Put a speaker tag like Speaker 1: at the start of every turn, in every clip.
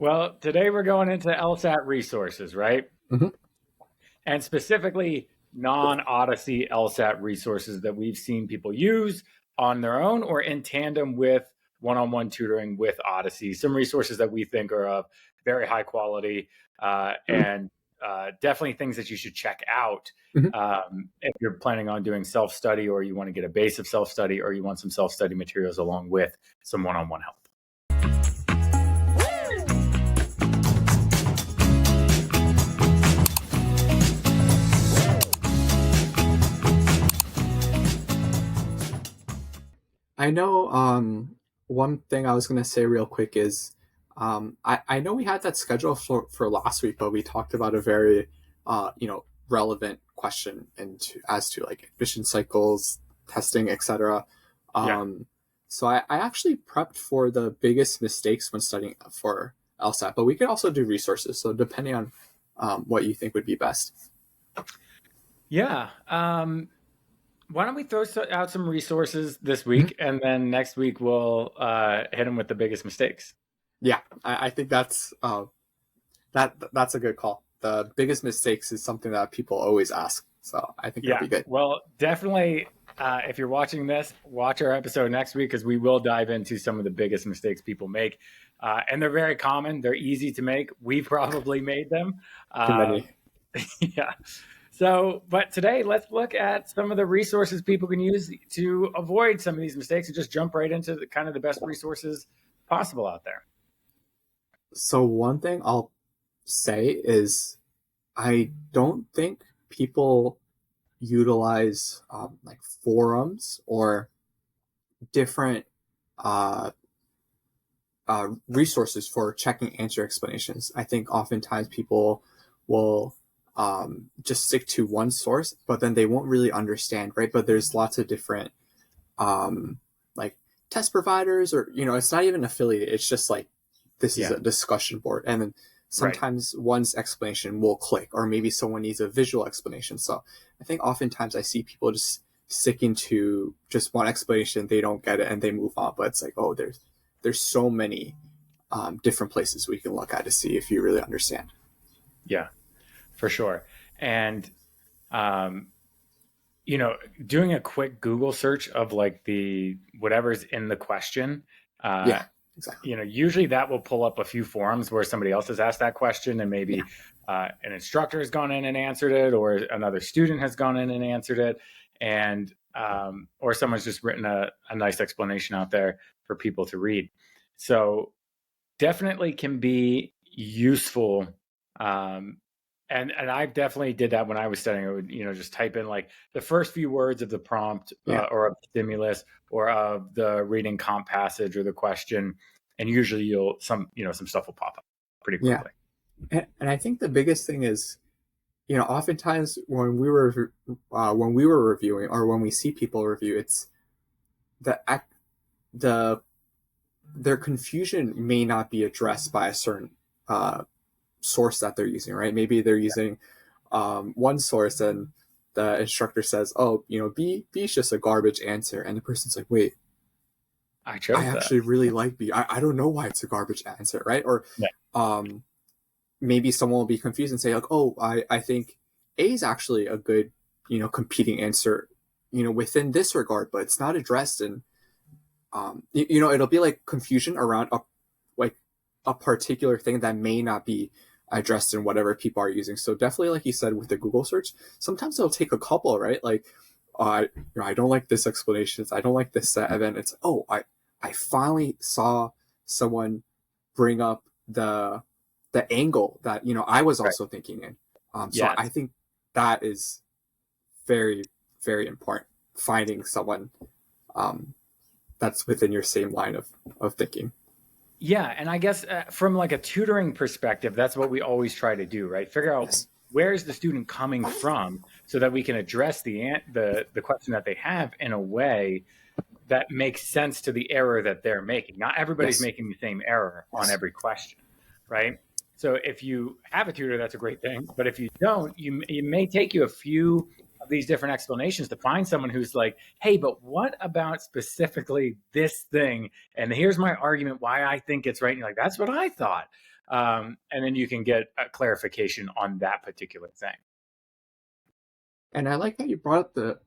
Speaker 1: Well, today we're going into LSAT resources, right?
Speaker 2: hmm
Speaker 1: And specifically non-Odyssey LSAT resources that we've seen people use on their own or in tandem with one-on-one tutoring with Odyssey. Some resources that we think are of very high quality and definitely things that you should check out
Speaker 2: hmm
Speaker 1: if you're planning on doing self-study, or you want to get a base of self-study, or you want some self-study materials along with some one-on-one help.
Speaker 2: I know one thing I was going to say real quick is I know we had that schedule for last week, but we talked about a very relevant question as to like admission cycles, testing, etc.
Speaker 1: Yeah.
Speaker 2: So I actually prepped for the biggest mistakes when studying for LSAT, but we could also do resources. So depending on what you think would be best.
Speaker 1: Yeah. Why don't we throw out some resources this week, and then next week we'll hit them with the biggest mistakes.
Speaker 2: Yeah, I think that's that's a good call. The biggest mistakes is something that people always ask, so I think that'll be good.
Speaker 1: Well, definitely, if you're watching this, watch our episode next week, because we will dive into some of the biggest mistakes people make, and they're very common. They're easy to make. We've probably made them.
Speaker 2: Too many.
Speaker 1: Yeah. So, but today, let's look at some of the resources people can use to avoid some of these mistakes and just jump right into kind of the best resources possible out there.
Speaker 2: So one thing I'll say is I don't think people utilize like forums or different uh, resources for checking answer explanations. I think oftentimes people will just stick to one source, but then they won't really understand, right? But there's lots of different like test providers, or it's not even affiliated. It's just like this is a discussion board, and then sometimes one's explanation will click, or maybe someone needs a visual explanation. So I think oftentimes I see people just sticking to just one explanation, they don't get it, and they move on. But it's like, oh, there's so many different places we can look at to see if you really understand.
Speaker 1: Yeah, for sure. And, doing a quick Google search of like the whatever's in the question.
Speaker 2: Exactly.
Speaker 1: Usually that will pull up a few forums where somebody else has asked that question, and maybe an instructor has gone in and answered it, or another student has gone in and answered it. And, or someone's just written a nice explanation out there for people to read. So definitely can be useful. And I definitely did that when I was studying. I would, just type in like the first few words of the prompt or of the stimulus or of the reading comp passage or the question, and usually some stuff will pop up pretty quickly.
Speaker 2: Yeah. And I think the biggest thing is, oftentimes when we were reviewing, or when we see people review, it's their confusion may not be addressed by a certain source that they're using, right? Maybe they're using one source, and the instructor says, oh, B is just a garbage answer, and the person's like, wait,
Speaker 1: I
Speaker 2: actually really like B. I don't know why it's a garbage answer, right? Or maybe someone will be confused and say like, oh, I think A is actually a good competing answer within this regard, but it's not addressed. And it'll be like confusion around a particular thing that may not be addressed in whatever people are using. So definitely, like you said, with the Google search, sometimes it'll take a couple, right? Like, I don't like this explanation. I don't like this set. And then it's, oh, I finally saw someone bring up the angle that, I was also thinking in. So I think that is very, very important. Finding someone that's within your same line of thinking.
Speaker 1: Yeah. And I guess from like a tutoring perspective, that's what we always try to do, right? Figure out where's the student coming from, so that we can address the question that they have in a way that makes sense to the error that they're making. Not everybody's making the same error on every question, right? So if you have a tutor, that's a great thing. But if you don't, it may take you a few of these different explanations to find someone who's like, hey, but what about specifically this thing? And here's my argument why I think it's right. And you're like, that's what I thought. and then you can get a clarification on that particular thing.
Speaker 2: And I like how you brought up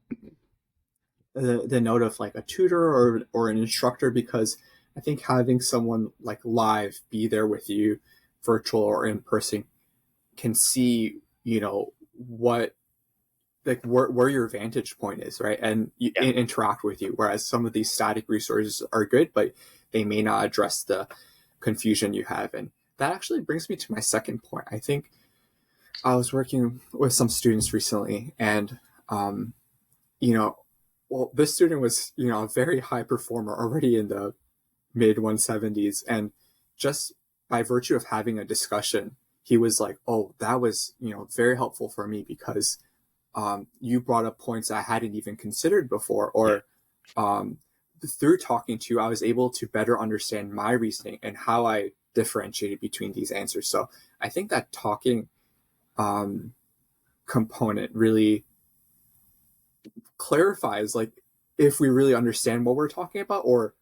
Speaker 2: the note of like a tutor or an instructor, because I think having someone like live be there with you, virtual or in person, can see, what, like where your vantage point is, right? And interact with you. Whereas some of these static resources are good, but they may not address the confusion you have. And that actually brings me to my second point. I think I was working with some students recently, and well, this student was, a very high performer already in the mid 170s. And just by virtue of having a discussion, he was like, oh, that was, very helpful for me because you brought up points I hadn't even considered before. Or through talking to you, I was able to better understand my reasoning and how I differentiated between these answers. So I think that talking component really clarifies, like, if we really understand what we're talking about, or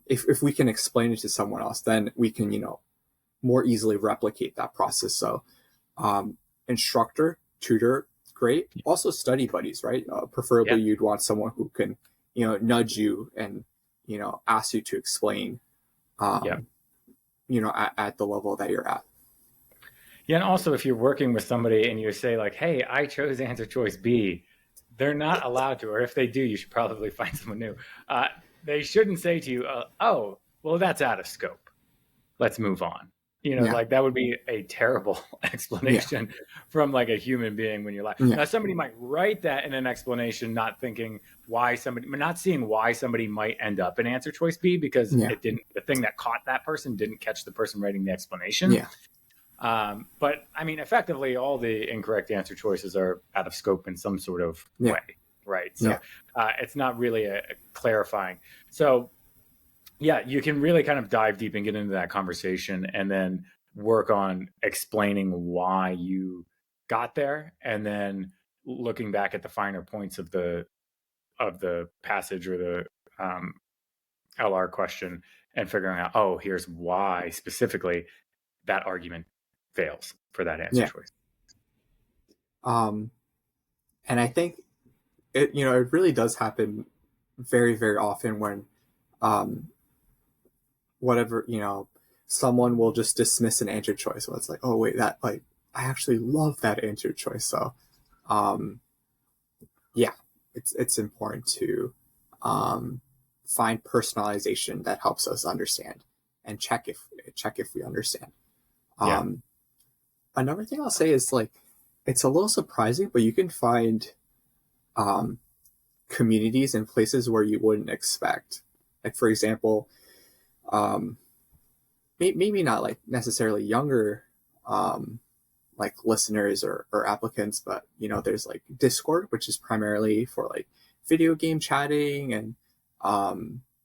Speaker 2: if we can explain it to someone else, then we can, more easily replicate that process. So instructor, tutor, great. Also study buddies, right? Preferably you'd want someone who can, nudge you and, ask you to explain, at the level that you're at.
Speaker 1: Yeah, and also if you're working with somebody and you say like, hey, I chose answer choice B, they're not allowed to, or if they do, you should probably find someone new. They shouldn't say to you, oh, well, that's out of scope. Let's move on. Like that would be a terrible explanation from like a human being when you're like, now somebody might write that in an explanation, not seeing why somebody might end up in answer choice B because the thing that caught that person didn't catch the person writing the explanation. But I mean, effectively, all the incorrect answer choices are out of scope in some sort of way, right? So it's not really a clarifying. So you can really kind of dive deep and get into that conversation, and then work on explaining why you got there, and then looking back at the finer points of the passage or the LR question and figuring out, oh, here's why specifically that argument fails for that answer choice.
Speaker 2: And I think it really does happen very, very often when whatever, someone will just dismiss an answer choice. So it's like, oh wait, that, like, I actually love that answer choice. So it's important to find personalization that helps us understand and check if we understand. Another thing I'll say is, like, it's a little surprising, but you can find communities and places where you wouldn't expect. Like, for example, maybe not like necessarily younger like listeners or applicants, but there's like Discord, which is primarily for like video game chatting and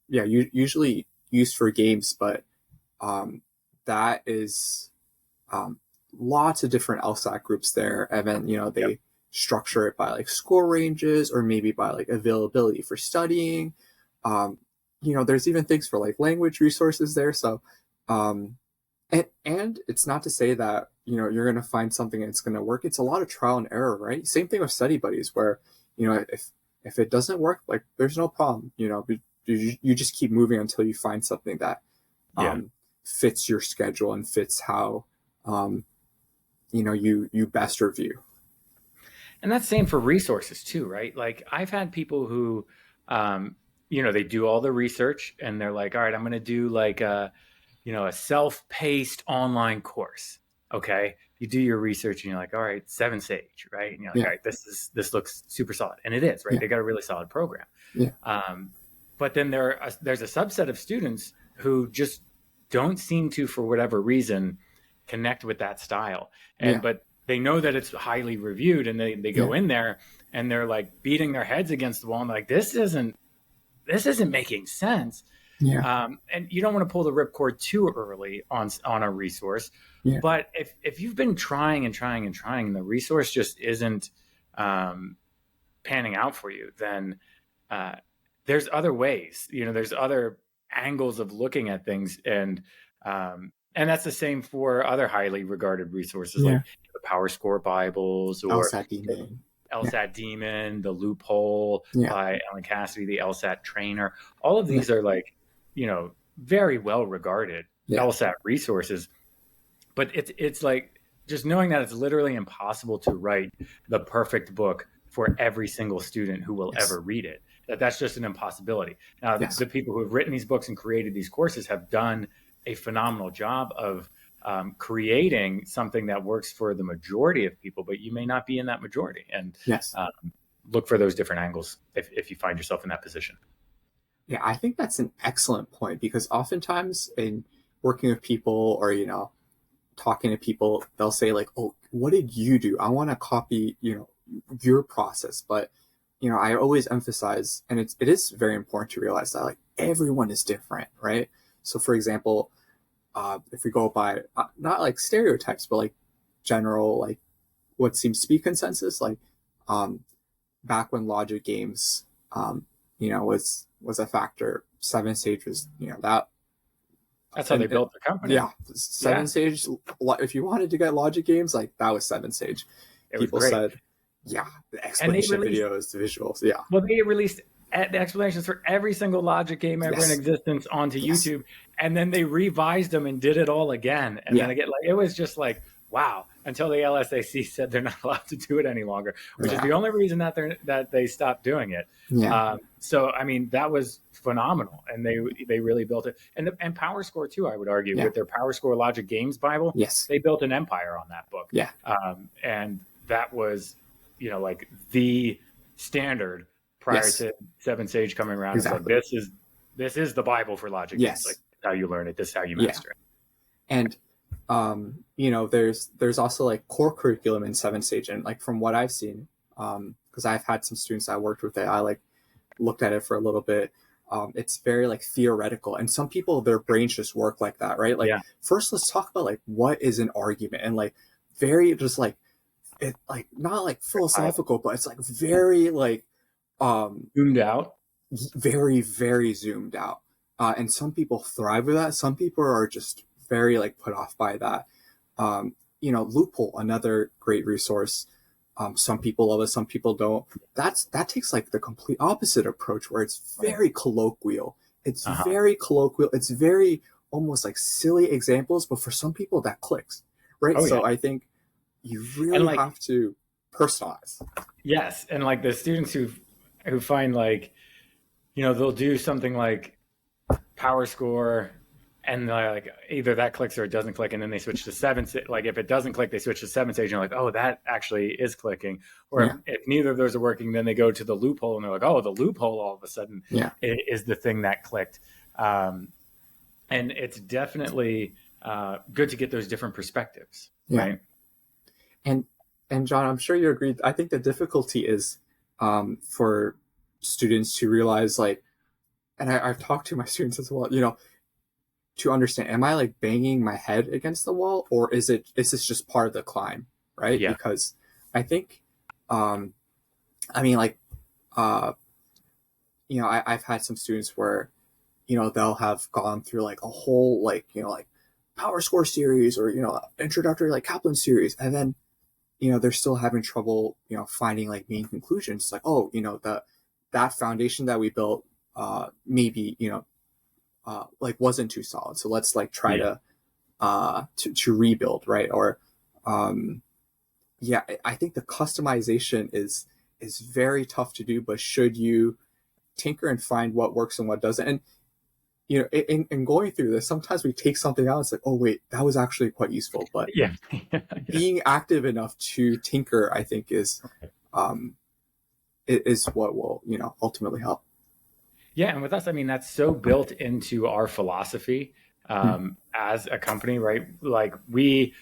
Speaker 2: usually used for games, but that is lots of different LSAT groups there, and then they structure it by like score ranges or maybe by like availability for studying. There's even things for like language resources there. So and it's not to say that you're going to find something that's going to work. It's a lot of trial and error, right? Same thing with study buddies, where if it doesn't work, like, there's no problem. You just keep moving until you find something that fits your schedule and fits how you best review.
Speaker 1: And that's same for resources too, right? Like, I've had people who they do all the research and they're like, all right, I'm going to do like a self-paced online course. Okay. You do your research and you're like, all right, 7 Sage, right? And you're like, all right, this looks super solid. And it is, right? They got a really solid program. But then there's a subset of students who just don't seem to, for whatever reason, connect with that style. But they know that it's highly reviewed, and they go in there and they're like beating their heads against the wall and like, this isn't making sense. And you don't want to pull the ripcord too early on a resource. But if you've been trying and trying and trying, and the resource just isn't panning out for you, then there's other ways. There's other angles of looking at things, and And that's the same for other highly regarded resources like
Speaker 2: Yeah.
Speaker 1: the Power Score Bibles or
Speaker 2: LSAT Demon. Yeah.
Speaker 1: LSAT Demon, the Loophole
Speaker 2: Yeah.
Speaker 1: by Ellen Cassidy, the LSAT Trainer. All of
Speaker 2: Yeah.
Speaker 1: these are like, very well regarded
Speaker 2: Yeah.
Speaker 1: LSAT resources. But it's like just knowing that it's literally impossible to write the perfect book for every single student who will
Speaker 2: Yes.
Speaker 1: ever read it. That's just an impossibility. Now,
Speaker 2: Yes.
Speaker 1: the people who have written these books and created these courses have done a phenomenal job of creating something that works for the majority of people, but you may not be in that majority. And
Speaker 2: Yes.
Speaker 1: look for those different angles if you find yourself in that position.
Speaker 2: Yeah, I think that's an excellent point, because oftentimes in working with people, or talking to people, they'll say like, "Oh, what did you do? I want to copy, your process." But I always emphasize, and it is very important to realize that like everyone is different, right? So, for example, if we go by not like stereotypes, but like general, like what seems to be consensus, like back when logic games, was a factor, Seven Sage was,
Speaker 1: That's how they built the company.
Speaker 2: Yeah, Seven Sage. If you wanted to get logic games, like that was Seven Sage.
Speaker 1: It was
Speaker 2: People
Speaker 1: great.
Speaker 2: said, yeah, the explanation videos, the visuals, yeah.
Speaker 1: Well, they released the explanations for every single logic game ever in existence onto YouTube, and then they revised them and did it all again. And then again, like it was just like, wow. Until the LSAC said they're not allowed to do it any longer, which is the only reason that they stopped doing it.
Speaker 2: Yeah.
Speaker 1: So I mean, that was phenomenal, and they really built it. And Power Score too, I would argue, with their Power Score Logic Games Bible,
Speaker 2: Yes.
Speaker 1: they built an empire on that book.
Speaker 2: Yeah.
Speaker 1: And that was, like the standard prior to Seven Sage coming around.
Speaker 2: Exactly.
Speaker 1: It's like, this is the Bible for logic.
Speaker 2: Yes.
Speaker 1: Like how you learn it. This is how you master it.
Speaker 2: And there's also like core curriculum in Seven Sage, and like from what I've seen, because I've had some students I worked with that I like looked at it for a little bit. It's very like theoretical, and some people, their brains just work like that, right? Like first, let's talk about like what is an argument, and like very just like it, like not like philosophical, but it's like very like
Speaker 1: zoomed out,
Speaker 2: very very zoomed out, and some people thrive with that. Some people are just very like put off by that. Loophole, another great resource. Some people love it, some people don't. That takes like the complete opposite approach, where it's very colloquial. It's very colloquial. It's very almost like silly examples, but for some people that clicks, right? I think you really have to personalize.
Speaker 1: Yes, and like the students who find like, they'll do something like Power Score, and like either that clicks or it doesn't click, and then they switch to Seven. Like if it doesn't click, they switch to Seven Sage, and you're like, oh, that actually is clicking. Or if neither of those are working, then they go to the Loophole, and they're like, oh, the Loophole all of a sudden is the thing that clicked. And it's definitely good to get those different perspectives, right?
Speaker 2: And John, I'm sure you agree. I think the difficulty is for students to realize, like, and I've talked to my students as well, to understand, am I like banging my head against the wall, or is this just part of the climb, right?
Speaker 1: Yeah.
Speaker 2: Because I think, I've had some students where, they'll have gone through like a whole like Power Score series, or introductory like Kaplan series, and then they're still having trouble finding like main conclusions. It's like, oh, that foundation that we built maybe like wasn't too solid, so let's like try to rebuild, right? Or I think the customization is very tough to do, but should you tinker and find what works and what doesn't? And in going through this, sometimes we take something out, it's like, oh wait, that was actually quite useful. But being active enough to tinker, I think, is what will ultimately help.
Speaker 1: Yeah, and with us, I mean, that's so built into our philosophy as a company, right? Like we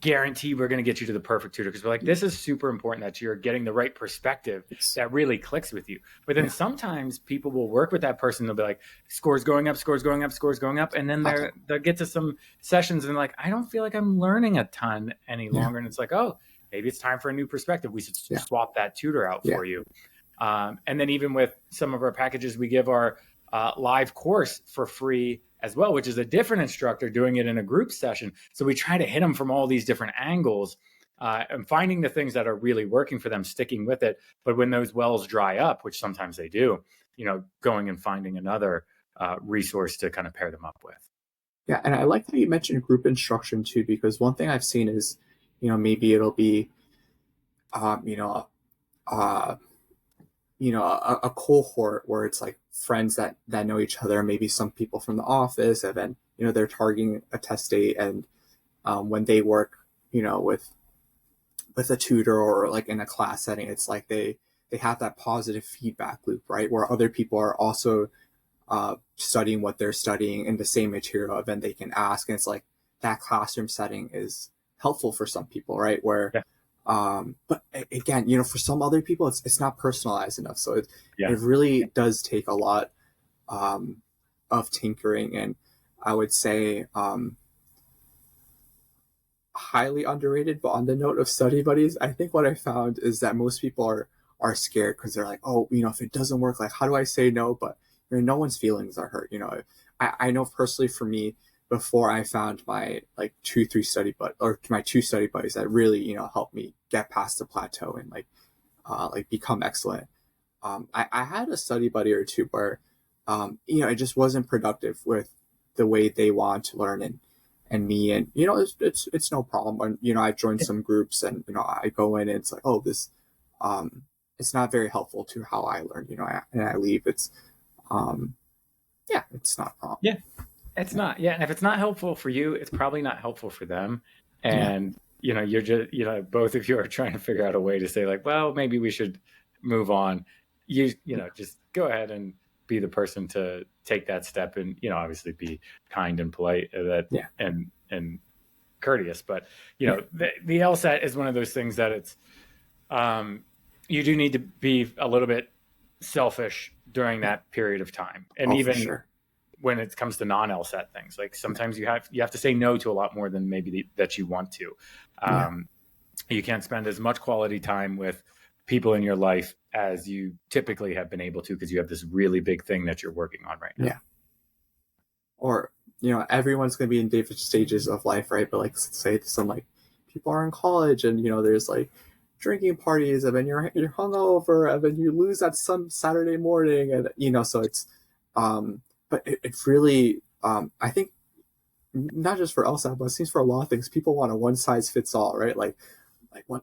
Speaker 1: guarantee we're going to get you to the perfect tutor, because we're like, this is super important that you're getting the right perspective that really clicks with you. But then sometimes people will work with that person. They'll be like, scores going up, scores going up, scores going up. And then they'll get to some sessions and like, I don't feel like I'm learning a ton any longer. And it's like, oh, maybe it's time for a new perspective. We should swap that tutor out for you. And then even with some of our packages, we give our live course for free as well, which is a different instructor doing it in a group session. So we try to hit them from all these different angles, and finding the things that are really working for them, sticking with it. But when those wells dry up, which sometimes they do, going and finding another resource to kind of pair them up with.
Speaker 2: Yeah, and I like how you mentioned group instruction too, because one thing I've seen is, maybe it'll be, um, you know, uh, a cohort where it's like friends that know each other, maybe some people from the office, and then they're targeting a test date, and when they work, with a tutor or like in a class setting, it's like they have that positive feedback loop, right, where other people are also studying what they're studying in the same material, and then they can ask, and it's like that classroom setting is helpful for some people, right, where
Speaker 1: Yeah.
Speaker 2: but again, for some other people, it's not personalized enough. So it
Speaker 1: Yeah.
Speaker 2: really does take a lot of tinkering. And I would say highly underrated. But on the note of study buddies, I think what I found is that most people are scared because they're like, oh, if it doesn't work, like, how do I say no? But no one's feelings are hurt. I know personally for me, before I found my like my two study buddies that really helped me get past the plateau and like become excellent. I had a study buddy or two where it just wasn't productive with the way they want to learn, and me, and it's no problem when I've joined some groups, and I go in and it's like, oh, this it's not very helpful to how I learn, and I leave. It's yeah, it's not a problem.
Speaker 1: Yeah. It's not. Yeah. And if it's not helpful for you, it's probably not helpful for them.
Speaker 2: Yeah.
Speaker 1: And, you're just, both of you are trying to figure out a way to say like, well, maybe we should move on. Just go ahead and be the person to take that step, and, obviously be kind and polite,
Speaker 2: Yeah.
Speaker 1: and courteous. But, the LSAT is one of those things that it's, you do need to be a little bit selfish during that period of time. And
Speaker 2: Oh, for
Speaker 1: even
Speaker 2: sure.
Speaker 1: when it comes to non-LSAT things, like sometimes you have to say no to a lot more than maybe that you want to. You can't spend as much quality time with people in your life as you typically have been able to, because you have this really big thing that you're working on right now.
Speaker 2: Yeah. Or everyone's going to be in different stages of life, right? But like, say some like people are in college, and there's like drinking parties, and then you're hungover, and then you lose at some Saturday morning, and so it's but it really I think not just for LSAT, but it seems for a lot of things, people want a one size fits all, right? Like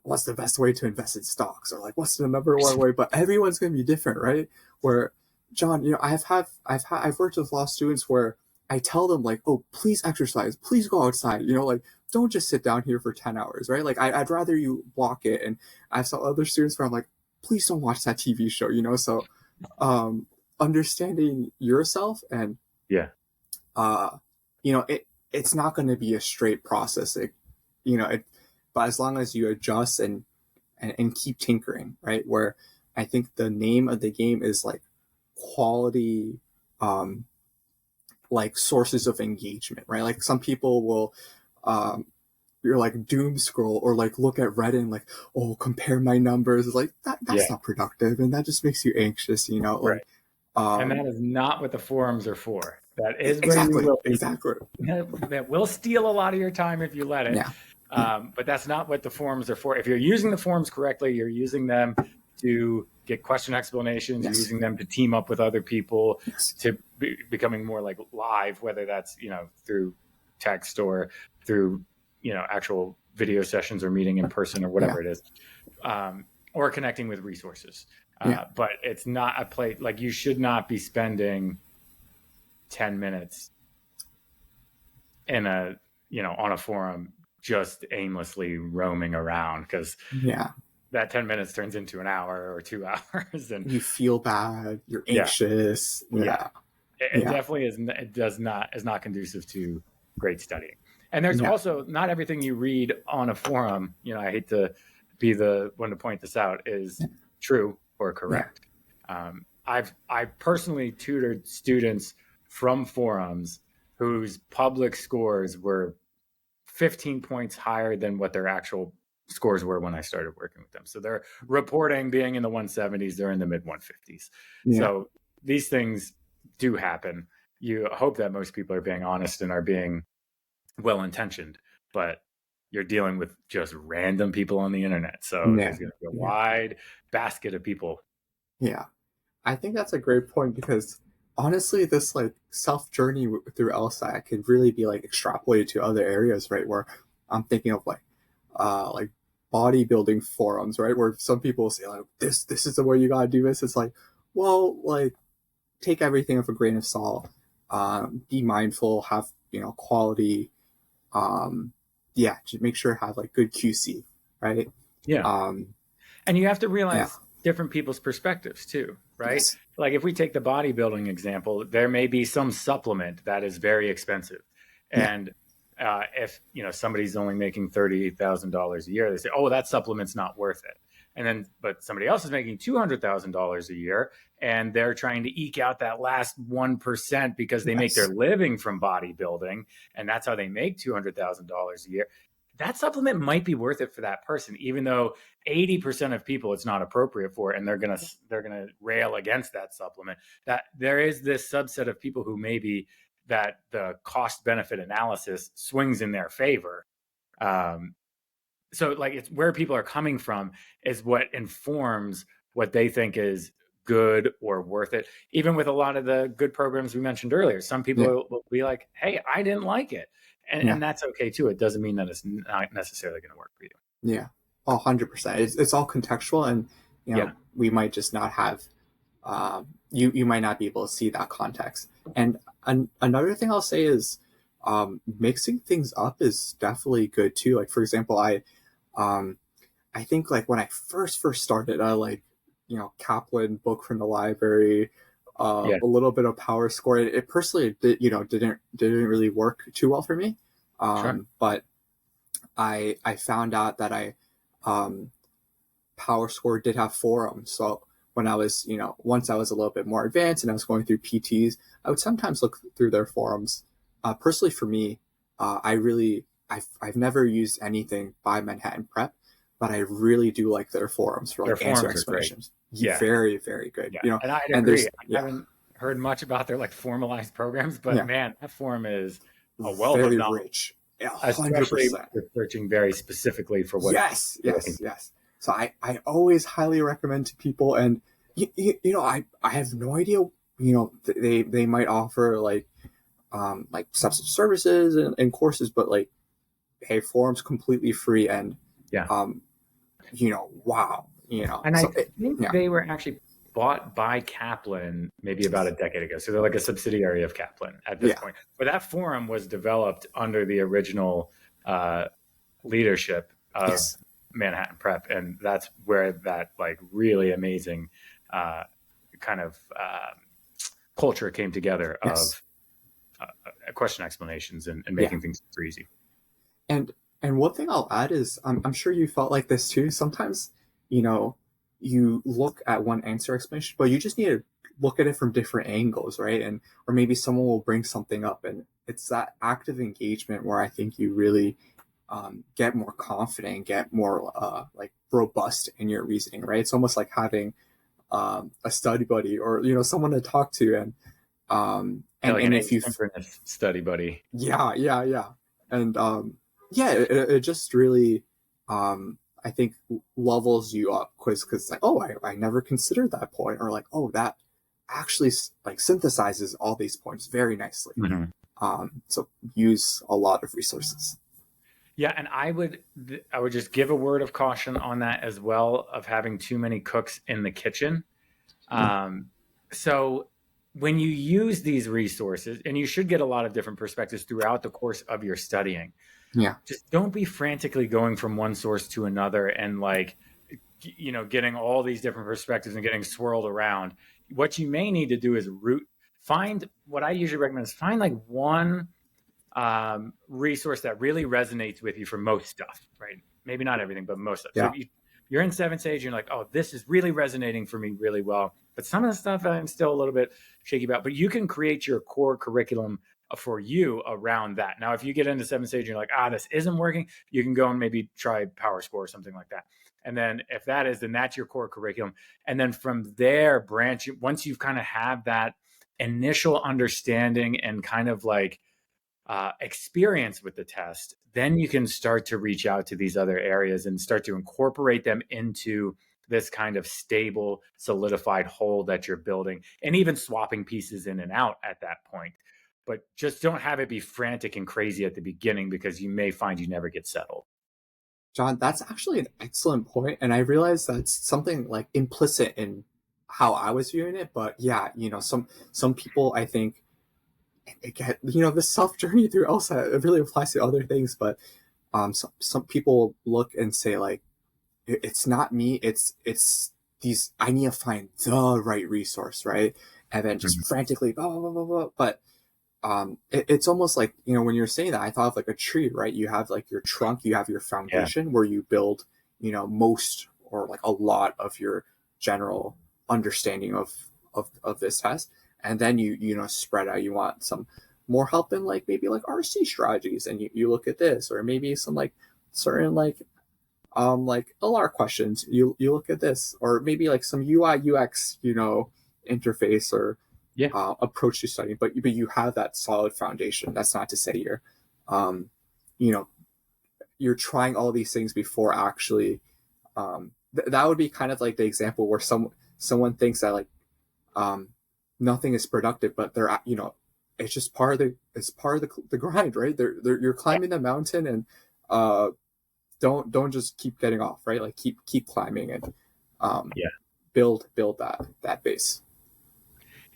Speaker 2: what's the best way to invest in stocks, or like what's the number one way? But everyone's going to be different, right? Where John, I've worked with a lot of students where I tell them like, oh, please exercise, please go outside, like don't just sit down here for 10 hours, right? Like I'd rather you block it. And I have some other students where I'm like, please don't watch that TV show, so understanding yourself, and
Speaker 1: Yeah.
Speaker 2: It's not going to be a straight process. But as long as you adjust and keep tinkering, right? Where I think the name of the game is like quality, like sources of engagement, right? Like some people will, you're like doom scroll, or like look at Reddit and like, oh, compare my numbers. It's like that's not productive, and that just makes you anxious,
Speaker 1: Right. And that is not what the forums are for. That is
Speaker 2: exactly
Speaker 1: where
Speaker 2: exactly
Speaker 1: that will steal a lot of your time if you let it. But that's not what the forums are for. If you're using the forums correctly, you're using them to get question explanations, you're using them to team up with other people, to becoming more like live, whether that's, through text or through, actual video sessions, or meeting in person, or whatever it is, or connecting with resources. But it's not a place, like you should not be spending 10 minutes in on a forum just aimlessly roaming around, because that 10 minutes turns into an hour or 2 hours, and
Speaker 2: you feel bad, you're anxious.
Speaker 1: It definitely is. It is not conducive to great studying. And there's also, not everything you read on a forum, I hate to be the one to point this out, is true or correct. I personally tutored students from forums whose public scores were 15 points higher than what their actual scores were when I started working with them. So they're reporting being in the 170s, they're in the mid 150s. So these things do happen, you hope that most people are being honest and are being well intentioned, but you're dealing with just random people on the internet. So
Speaker 2: Yeah.
Speaker 1: there's going to be a
Speaker 2: Yeah.
Speaker 1: wide basket of people.
Speaker 2: Yeah. I think that's a great point because honestly, this like self journey through LSAT could really be like extrapolated to other areas, right? Where I'm thinking of like bodybuilding forums, right? Where some people say like this is the way you gotta do this. It's like, well, like take everything with a grain of salt. Be mindful, have quality. Um, yeah, just make sure to have like good QC, right?
Speaker 1: Yeah.
Speaker 2: Um,
Speaker 1: And you have to
Speaker 2: yeah.
Speaker 1: realize different people's perspectives too, right?
Speaker 2: Yes.
Speaker 1: Like if we take the bodybuilding example, there may be some supplement that is very expensive.
Speaker 2: Yeah.
Speaker 1: And if somebody's only making $30,000 a year, they say, "Oh, that supplement's not worth it." And then, but somebody else is making $200,000 a year, and they're trying to eke out that last 1% because they make their
Speaker 2: Yes.
Speaker 1: living from bodybuilding, and that's how they make $200,000 a year. That supplement might be worth it for that person, even though 80% of people it's not appropriate for, and they're gonna rail against that supplement. That there is this subset of people who maybe that the cost benefit analysis swings in their favor. Um, so like it's where people are coming from is what informs what they think is good or worth it. Even with a lot of the good programs we mentioned earlier, some people
Speaker 2: Yeah.
Speaker 1: will be like, "Hey, I didn't like it," and
Speaker 2: Yeah.
Speaker 1: that's okay too. It doesn't mean that it's not necessarily going to work for you.
Speaker 2: Yeah. 100%. It's all contextual, and
Speaker 1: Yeah.
Speaker 2: we might just not have you might not be able to see that context. And another thing I'll say is mixing things up is definitely good too. Like for example, um, I think like when I first started, I like Kaplan book from the library,
Speaker 1: Yeah.
Speaker 2: a little bit of Power Score. It personally didn't really work too well for me,
Speaker 1: Sure.
Speaker 2: but I found out that um, Power Score did have forums. So when I was, once I was a little bit more advanced and I was going through PTs, I would sometimes look through their forums. Personally, for me, I've never used anything by Manhattan Prep, but I really do like their forums for
Speaker 1: Their
Speaker 2: like answer
Speaker 1: forms are great.
Speaker 2: explanations.
Speaker 1: Yeah.
Speaker 2: Very, very good.
Speaker 1: Yeah. And I'd
Speaker 2: And
Speaker 1: agree.
Speaker 2: there's
Speaker 1: I haven't heard much about their like formalized programs, but
Speaker 2: yeah,
Speaker 1: man, that forum is a wealth of
Speaker 2: very
Speaker 1: knowledge,
Speaker 2: rich. Yeah, hundred
Speaker 1: especially
Speaker 2: percent.
Speaker 1: if you're searching very specifically for what
Speaker 2: Yes,
Speaker 1: you're looking
Speaker 2: yes, yes. So I always highly recommend to people, and I have no idea. They might offer like substance services and courses, but like hey, forums completely free, and
Speaker 1: Yeah.
Speaker 2: um, wow,
Speaker 1: And I
Speaker 2: so
Speaker 1: think
Speaker 2: yeah,
Speaker 1: they were actually bought by Kaplan maybe about a decade ago. So they're like a subsidiary of Kaplan at this
Speaker 2: yeah,
Speaker 1: point. But that forum was developed under the original uh, leadership of
Speaker 2: yes,
Speaker 1: Manhattan Prep. And that's where that like really amazing kind of culture came together
Speaker 2: yes,
Speaker 1: of question explanations and
Speaker 2: yeah.
Speaker 1: making things super easy.
Speaker 2: And one thing I'll add is I'm sure you felt like this too. Sometimes, you know, you look at one answer explanation, but you just need to look at it from different angles, right? And or maybe someone will bring something up, and it's that active engagement where I think you really get more confident, get more like robust in your reasoning, right? It's almost like having a study buddy or someone to talk to, and
Speaker 1: Yeah, like an
Speaker 2: if you
Speaker 1: asynchronous study buddy.
Speaker 2: yeah. And yeah, it just really, I think, levels you up quiz because it's like, oh, I never considered that point, or like, oh, that actually like synthesizes all these points very nicely.
Speaker 1: Mm-hmm.
Speaker 2: So use a lot of resources.
Speaker 1: Yeah, and I would just give a word of caution on that as well of having too many cooks in the kitchen.
Speaker 2: Yeah,
Speaker 1: So when you use these resources, and you should get a lot of different perspectives throughout the course of your studying,
Speaker 2: yeah,
Speaker 1: just don't be frantically going from one source to another and like getting all these different perspectives and getting swirled around. What you may need to do is find what I usually recommend is find like one resource that really resonates with you for most stuff, right? Maybe not everything, but most stuff. So
Speaker 2: yeah,
Speaker 1: if you're in seventh stage, you're like, oh, this is really resonating for me really well. But some of the stuff I'm still a little bit shaky about. But you can create your core curriculum for you around that. Now, if you get into seventh stage, you're like, this isn't working. You can go and maybe try Power Score or something like that. And then if that is, then that's your core curriculum. And then from there, once you've kind of have that initial understanding and kind of like experience with the test, then you can start to reach out to these other areas and start to incorporate them into this kind of stable, solidified whole that you're building, and even swapping pieces in and out at that point. But just don't have it be frantic and crazy at the beginning, because you may find you never get settled.
Speaker 2: John, that's actually an excellent point, and I realize that's something like implicit in how I was viewing it. But yeah, some people, I think, it get the self journey through LSAT, it really applies to other things. But some people look and say like, it's not me, it's these, I need to find the right resource, right? And then just frantically blah blah blah blah blah. But it's almost like, when you're saying that, I thought of like a tree, right? You have like your trunk, you have your foundation, where you build, most or like a lot of your general understanding of this test. And then you spread out. You want some more help in like maybe like RC strategies, and you look at this, or maybe some like certain like LR questions. You look at this, or maybe like some UI UX interface or approach to studying. But you have that solid foundation. That's not to say you're you're trying all these things before actually. That would be kind of like the example where someone thinks that like nothing is productive, but they're it's just part of the grind, right? You're climbing the mountain, and don't just keep getting off, right? Like keep climbing, and build that base.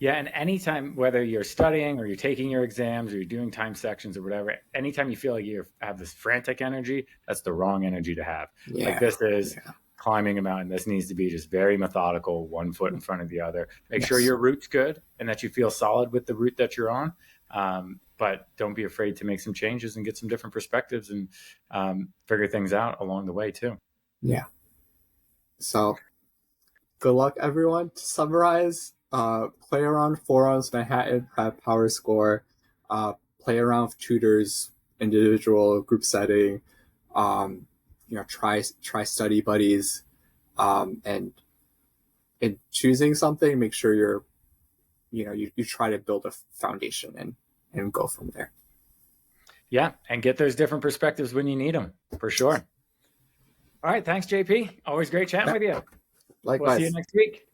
Speaker 1: Yeah, and anytime, whether you're studying or you're taking your exams or you're doing time sections or whatever, anytime you feel like you have this frantic energy, that's the wrong energy to have. Like this is climbing a mountain. This needs to be just very methodical, one foot in front of the other. Make sure your route's good and that you feel solid with the route that you're on. But don't be afraid to make some changes and get some different perspectives and figure things out along the way too.
Speaker 2: Yeah. So good luck, everyone. To summarize, play around forums, Manhattan Prep, Power Score, play around with tutors, individual, group setting, try study buddies, and in choosing something, make sure you try to build a foundation and go from there.
Speaker 1: Yeah, and get those different perspectives when you need them, for sure. All right, thanks, JP. Always great chatting with you.
Speaker 2: Likewise.
Speaker 1: We'll see you next week.